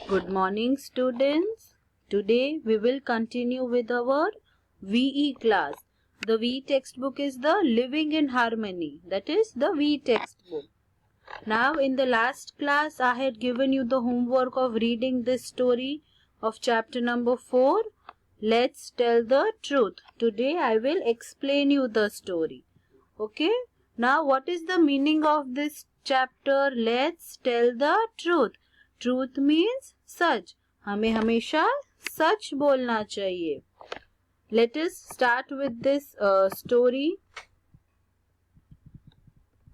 Good morning, students. Today we will continue with our VE class. The VE textbook is the Living in Harmony. That is the VE textbook. Now, in the last class, I had given you the homework of reading this story of chapter number 4. Let's tell the truth. Today I will explain you the story. Okay? Now, what is the meaning of this chapter? Let's tell the truth. Truth means सच. हमें हमेशा सच बोलना चाहिए. Let us start with this story.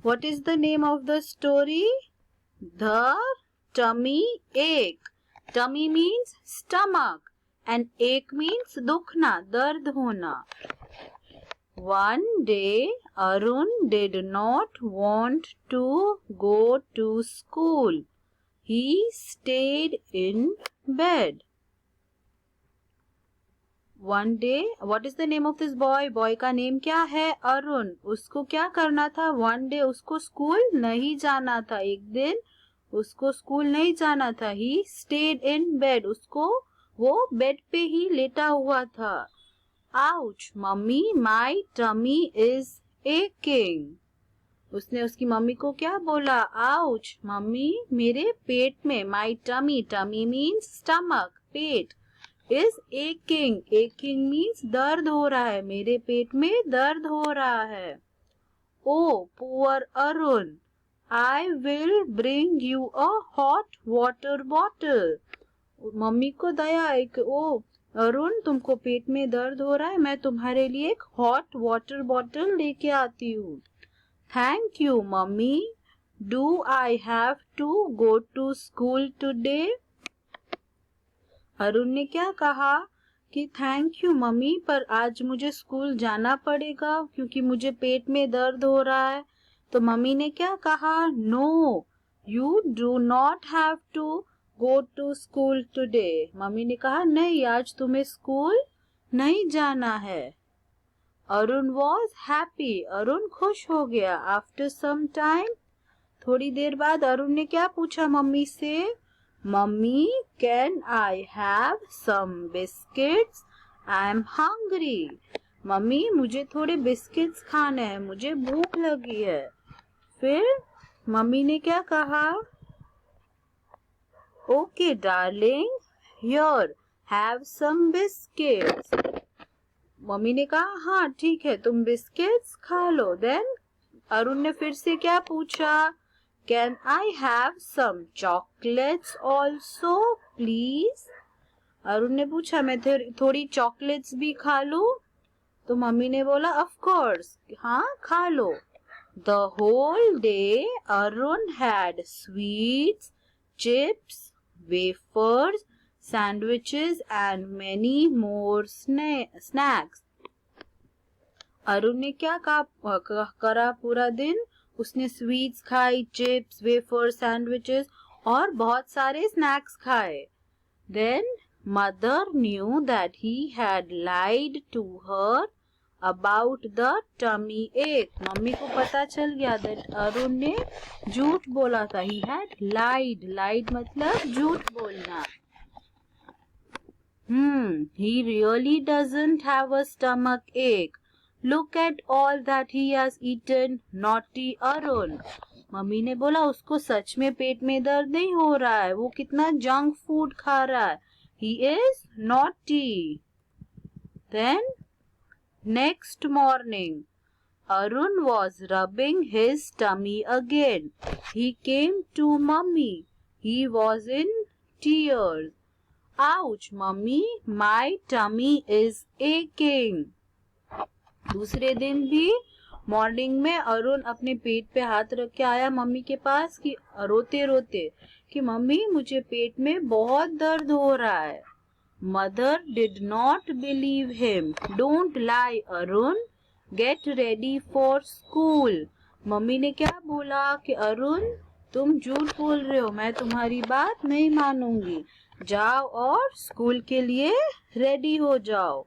What is the name of the story? The tummy ache. Tummy means stomach and ache means दुखना, दर्द होना. One day, Arun did not want to go to school. He stayed in bed. One day, what is the name of this boy? Boy का name क्या है? अरुण. उसको क्या करना था? One day उसको स्कूल नहीं जाना था. एक दिन उसको स्कूल नहीं जाना था. He stayed in bed. उसको वो बेड पे ही लेटा हुआ था. Ouch, mummy, my tummy is aching. उसने उसकी मम्मी को क्या बोला? आउच, मम्मी मेरे पेट में. My tummy, tummy means stomach, पेट. इज एकिंग, एकिंग मीन्स दर्द हो रहा है. मेरे पेट में दर्द हो रहा है. Oh poor Arun, I will bring you a hot water bottle. Mummy को दया है कि ओ अरुण, तुमको पेट में दर्द हो रहा है, मैं तुम्हारे लिए एक हॉट वाटर बॉटल लेके आती हूँ. Thank you, Mummy. Do I have to go to school today? Arun ने क्या कहा कि थैंक यू मम्मी, पर आज मुझे स्कूल जाना पड़ेगा क्योंकि मुझे पेट में दर्द हो रहा है. तो मम्मी ने क्या कहा? No, you do not have to go to school today. Mummy ने कहा नहीं, आज तुम्हें स्कूल नहीं जाना है. Arun was happy. अरुण खुश हो गया. आफ्टर सम टाइम, थोड़ी देर बाद अरुण ने क्या पूछा मम्मी से? Mummy, can I have some biscuits? I am hungry. Mummy, मुझे थोड़े बिस्किट्स खाने हैं, मुझे भूख लगी है. फिर मम्मी ने क्या कहा? Okay darling, here have some biscuits. Mummy ने कहा हाँ ठीक है, तुम बिस्किट्स खा लो. देन अरुण ने फिर से क्या पूछा? Can I have some chocolates also please? Arun ने पूछा मैं थोड़ी चॉकलेट्स भी खा लूं? तो मम्मी ने बोला ऑफ कोर्स, हाँ खा लो. The whole day Arun had sweets, chips, wafers, sandwiches and many more snacks. Arun ने क्या करा पूरा दिन? उसने स्वीट्स खाई, चिप्स, वेफर, सैंडविचेस और बहुत सारे स्नैक्स खाए. Then mother knew that he had lied to her about the tummy ache. Mummy को पता चल गया that अरुण ने झूठ बोला था. He had lied. Lied मतलब झूठ बोलना. He really doesn't have a stomach ache. Look at all that he has eaten, naughty Arun. Mummy ने बोला उसको सच में पेट में दर्द नहीं हो रहा है, वो कितना जंक फूड खा रहा है. He is naughty. Then next morning, Arun was rubbing his tummy again. He came to mummy. He was in tears. Ouch, mummy, my tummy is aching. दूसरे दिन भी मॉर्निंग में अरुण अपने पेट पे हाथ रख के आया मम्मी के पास कि रोते रोते कि मम्मी मुझे पेट में बहुत दर्द हो रहा है. Mother did not believe him. Don't lie Arun, get ready for school. Mummy ने क्या बोला कि अरुण तुम झूठ बोल रहे हो, मैं तुम्हारी बात नहीं मानूंगी. जाओ और स्कूल के लिए रेडी हो जाओ.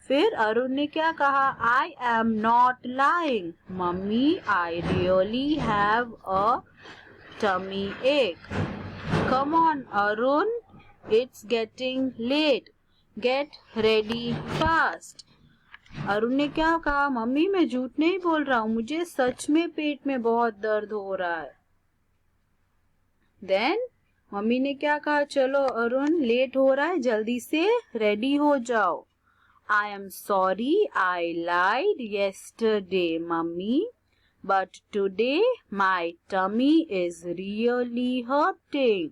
फिर अरुण ने क्या कहा? I am not lying mummy, I really have a tummy ache. Come on, Arun. It's getting late. Get ready fast. Arun ने क्या कहा? मम्मी मैं झूठ नहीं बोल रहा हूँ, मुझे सच में पेट में बहुत दर्द हो रहा है. देन मम्मी ने क्या कहा? चलो अरुण, लेट हो रहा है, जल्दी से रेडी हो जाओ. I am sorry I lied yesterday, mummy. But today my tummy is really hurting.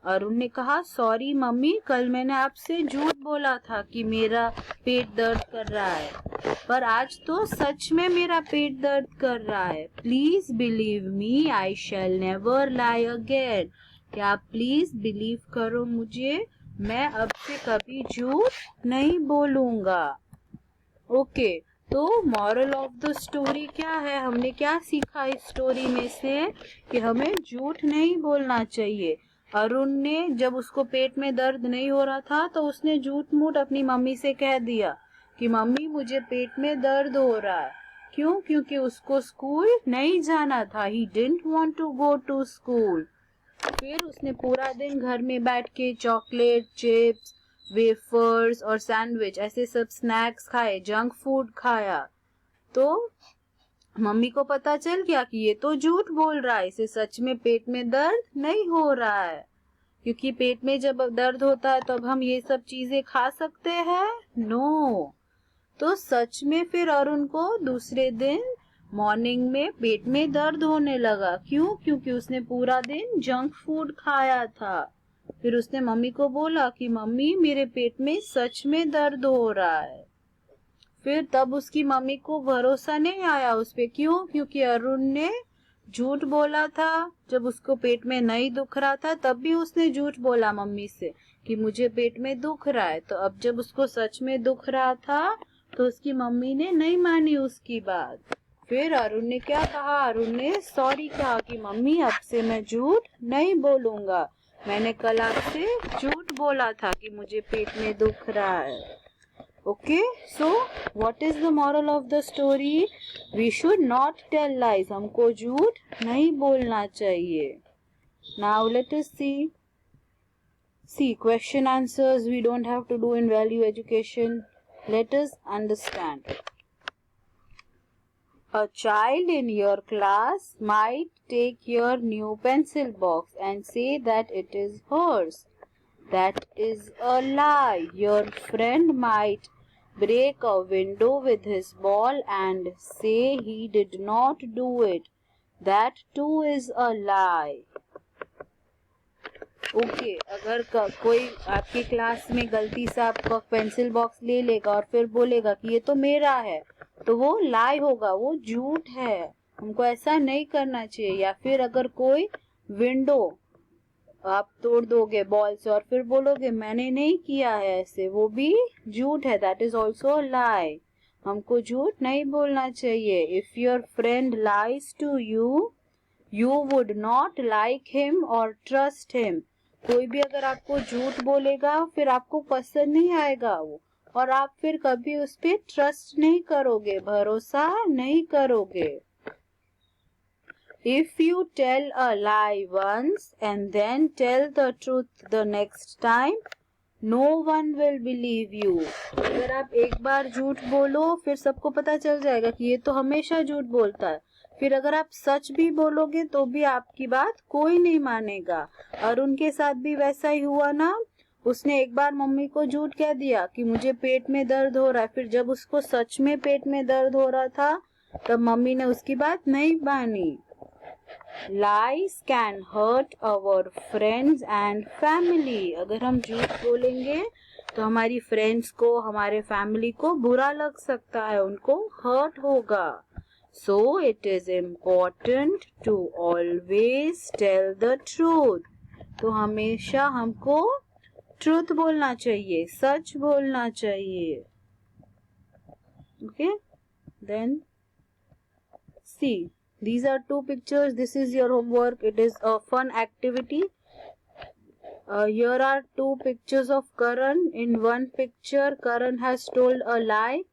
Arun ने कहा, सॉरी मम्मी, कल मैंने आपसे झूठ बोला था कि मेरा पेट दर्द कर रहा है, पर आज तो सच में मेरा पेट दर्द कर रहा है. Please believe me, I shell never lie again. क्या आप प्लीज बिलीव करो मुझे, मैं अब से कभी झूठ नहीं बोलूंगा. ओके, तो मॉरल ऑफ द स्टोरी क्या है? हमने क्या सीखा इस स्टोरी में से? कि हमें झूठ नहीं बोलना चाहिए. अरुण ने जब उसको पेट में दर्द नहीं हो रहा था तो उसने झूठ मूठ अपनी मम्मी से कह दिया कि मम्मी मुझे पेट में दर्द हो रहा है. क्यों? क्योंकि उसको स्कूल नहीं जाना था. He didn't want to go to school. फिर उसने पूरा दिन घर में बैठ के चॉकलेट, चिप्स, वेफर्स और सैंडविच ऐसे सब स्नैक्स खाए, जंक फूड खाया. तो मम्मी को पता चल गया कि ये तो झूठ बोल रहा है, इसे सच में पेट में दर्द नहीं हो रहा है. क्योंकि पेट में जब दर्द होता है तो अब हम ये सब चीजें खा सकते हैं? नो. तो सच में फिर अरुण को दूसरे दिन मॉर्निंग में पेट में दर्द होने लगा. क्यों? क्योंकि उसने पूरा दिन जंक फूड खाया था. फिर उसने मम्मी को बोला कि मम्मी मेरे पेट में सच में दर्द हो रहा है. फिर तब उसकी मम्मी को भरोसा नहीं आया उस पे. क्यों? क्योंकि अरुण ने झूठ बोला था. जब उसको पेट में नहीं दुख रहा था तब भी उसने झूठ बोला मम्मी से कि मुझे पेट में दुख रहा है. तो अब जब उसको सच में दुख रहा था तो उसकी मम्मी ने नहीं मानी उसकी बात. फिर अरुण ने क्या कहा? अरुण ने सॉरी कहा कि मम्मी अब से मैं झूठ नहीं बोलूंगा, मैंने कल आपसे झूठ बोला था कि मुझे पेट में दुख रहा है. Okay, so what is the moral of the story? We should not tell lies. हमको झूठ नहीं बोलना चाहिए. Now let us see. See, question answers we don't have to do in value education. Let us understand. A child in your class might take your new pencil box and say that it is hers. That is a lie. Your friend might break a window with his ball and say he did not do it. That too is a lie. Okay, अगर कोई आपकी class में गलती से आपका pencil box ले लेगा और फिर बोलेगा कि ये तो मेरा है, तो वो लाई होगा, वो झूठ है. हमको ऐसा नहीं करना चाहिए. या फिर अगर कोई विंडो आप तोड़ दोगे बॉल से और फिर बोलोगे मैंने नहीं किया है ऐसे, वो भी झूठ है. That is also lie. हमको झूठ नहीं बोलना चाहिए. If your friend lies to you, you would not like him और ट्रस्ट हिम. कोई भी अगर आपको झूठ बोलेगा फिर आपको पसंद नहीं आएगा वो, और आप फिर कभी उस पर ट्रस्ट नहीं करोगे, भरोसा नहीं करोगे. If you tell a lie once and then tell the truth the next time, no one will believe you. अगर आप एक बार झूठ बोलो फिर सबको पता चल जाएगा कि ये तो हमेशा झूठ बोलता है. फिर अगर आप सच भी बोलोगे तो भी आपकी बात कोई नहीं मानेगा. और उनके साथ भी वैसा ही हुआ ना. उसने एक बार मम्मी को झूठ कह दिया कि मुझे पेट में दर्द हो रहा है. फिर जब उसको सच में पेट में दर्द हो रहा था तब मम्मी ने उसकी बात नहीं मानी. Lies can hurt our friends and family. अगर हम झूठ बोलेंगे तो हमारी फ्रेंड्स को, हमारे फैमिली को बुरा लग सकता है, उनको हर्ट होगा. So it is important to always tell the truth. तो हमेशा हमको ट्रूथ बोलना चाहिए, सच बोलना चाहिए. Okay? Then see. These are two pictures. This is your homework. It is a fun activity. Here are two pictures of Karan. In one picture, Karan has told a lie.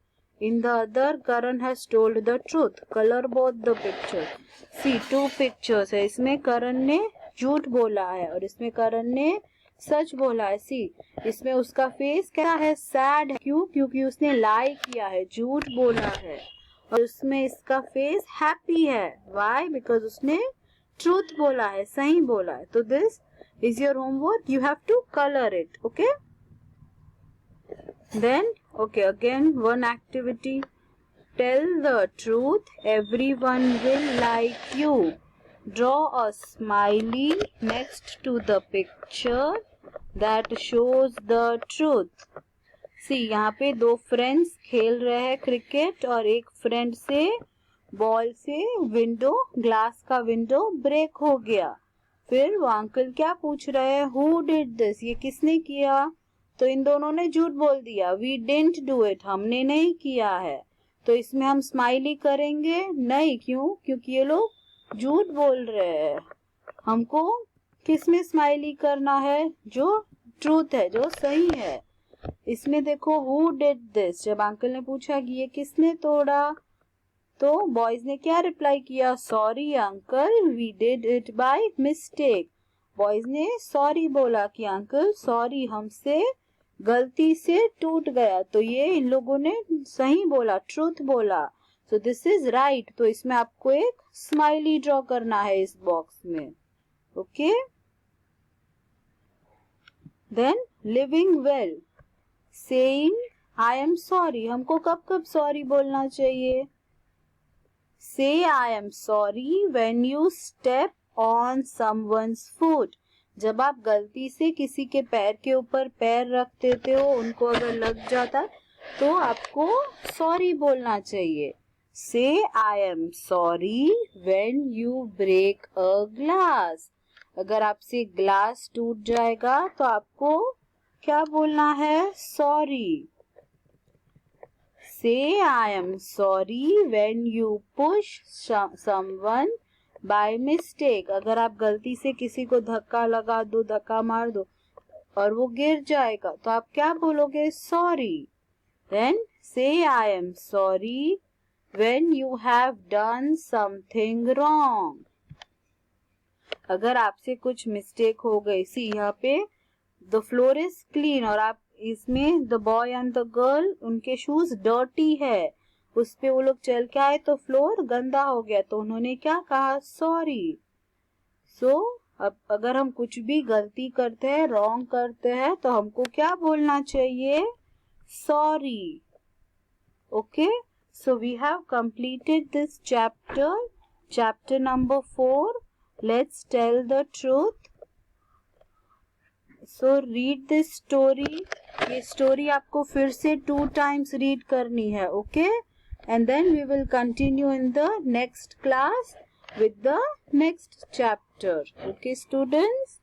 In the other, Karan has told the truth. Color both the pictures. See, two pictures है. इसमें Karan ने झूठ बोला है और इसमें करण ने सच बोला है। सी, इसमें उसका फेस क्या है, सैड है। क्यों? क्योंकि उसने लाई किया है, झूठ बोला है। और उसमें इसका फेस हैप्पी है। व्हाई? बिकॉज उसने ट्रूथ बोला है, सही बोला है। तो this is your homework, you have to colour it. Okay, then okay, again one activity. Tell the truth, everyone will like you. Draw a smiley next to the picture that shows the truth. See, यहाँ पे दो friends खेल रहे हैं cricket और एक friend से ball से विंडो, ग्लास का विंडो ब्रेक हो गया। फिर वो अंकल क्या पूछ रहे हैं, हु डिड दिस, ये किसने किया? तो इन दोनों ने झूठ बोल दिया, वी डिडंट डू इट, हमने नहीं किया है। तो इसमें हम स्माइली करेंगे नहीं। क्यों? क्योंकि ये लोग झूठ बोल रहे हैं। हमको किस में स्माइली करना है? जो ट्रूथ है, जो सही है। इसमें देखो, हु डिड दिस, जब अंकल ने पूछा कि ये किसने तोड़ा, तो बॉयज ने क्या रिप्लाई किया, sorry uncle, we did it by mistake. Boys ने सॉरी बोला कि अंकल सॉरी, हमसे गलती से टूट गया। तो ये इन लोगों ने सही बोला, ट्रूथ बोला। So this is right. तो इसमें आपको एक स्माइली ड्रॉ करना है इस बॉक्स में। Okay, then living well, saying I am sorry, हमको कब कब सॉरी बोलना चाहिए? Say I am sorry when you step on someone's foot, जब आप गलती से किसी के पैर के ऊपर पैर रख देते हो, उनको अगर लग जाता तो आपको सॉरी बोलना चाहिए। Say I am sorry when you break a glass, अगर आपसे ग्लास टूट जाएगा तो आपको क्या बोलना है, सॉरी। से I am sorry when you push someone by mistake, अगर आप गलती से किसी को धक्का लगा दो, धक्का मार दो और वो गिर जाएगा तो आप क्या बोलोगे, सॉरी। देन से I am sorry when you have done something wrong, अगर आपसे कुछ मिस्टेक हो गई। सी, यहाँ पे द फ्लोर इज क्लीन और आप इसमें the boy and the girl, उनके शूज डर्टी है, उस पे वो लोग चल के आए तो फ्लोर गंदा हो गया, तो उन्होंने क्या कहा, सॉरी। सो अब अगर हम कुछ भी गलती करते हैं, रॉन्ग करते हैं, तो हमको क्या बोलना चाहिए, sorry. Okay, so we have completed this chapter number 4, let's tell the truth. So read this story, ये स्टोरी आपको फिर से 2 times रीड करनी है। Okay, and then we will continue in the next class with the next chapter. Okay, students?